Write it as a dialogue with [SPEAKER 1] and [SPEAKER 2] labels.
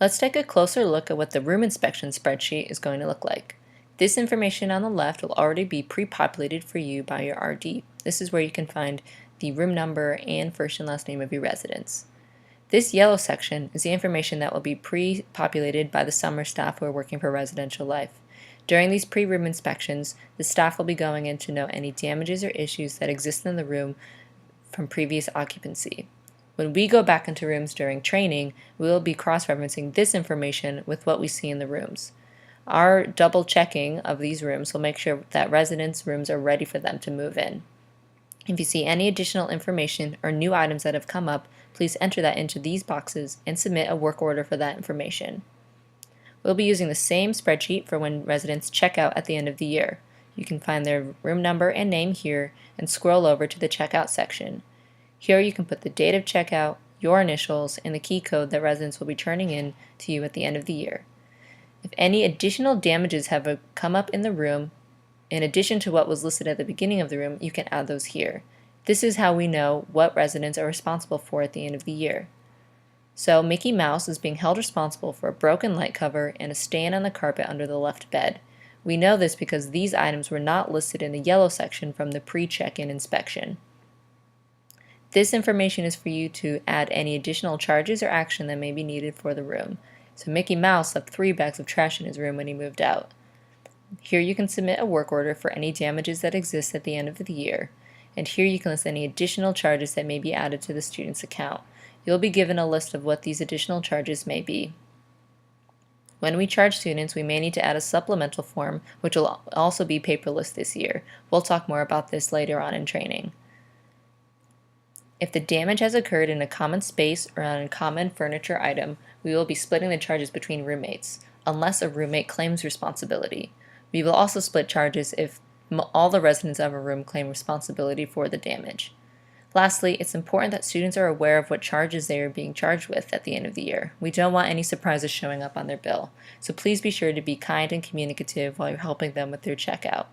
[SPEAKER 1] Let's take a closer look at what the room inspection spreadsheet is going to look like. This information on the left will already be pre-populated for you by your RD. This is where you can find the room number and first and last name of your residents. This yellow section is the information that will be pre-populated by the summer staff who are working for Residential Life. During these pre-room inspections, the staff will be going in to note any damages or issues that exist in the room from previous occupancy. When we go back into rooms during training, we will be cross-referencing this information with what we see in the rooms. Our double checking of these rooms will make sure that residents' rooms are ready for them to move in. If you see any additional information or new items that have come up, please enter that into these boxes and submit a work order for that information. We'll be using the same spreadsheet for when residents check out at the end of the year. You can find their room number and name here and scroll over to the checkout section. Here you can put the date of checkout, your initials, and the key code that residents will be turning in to you at the end of the year. If any additional damages have come up in the room, in addition to what was listed at the beginning of the room, you can add those here. This is how we know what residents are responsible for at the end of the year. So Mickey Mouse is being held responsible for a broken light cover and a stain on the carpet under the left bed. We know this because these items were not listed in the yellow section from the pre-check-in inspection. This information is for you to add any additional charges or action that may be needed for the room. So Mickey Mouse left 3 bags of trash in his room when he moved out. Here you can submit a work order for any damages that exist at the end of the year. And here you can list any additional charges that may be added to the student's account. You'll be given a list of what these additional charges may be. When we charge students, we may need to add a supplemental form, which will also be paperless this year. We'll talk more about this later on in training. If the damage has occurred in a common space or on a common furniture item, we will be splitting the charges between roommates, unless a roommate claims responsibility. We will also split charges if all the residents of a room claim responsibility for the damage. Lastly, it's important that students are aware of what charges they are being charged with at the end of the year. We don't want any surprises showing up on their bill, so please be sure to be kind and communicative while you're helping them with their checkout.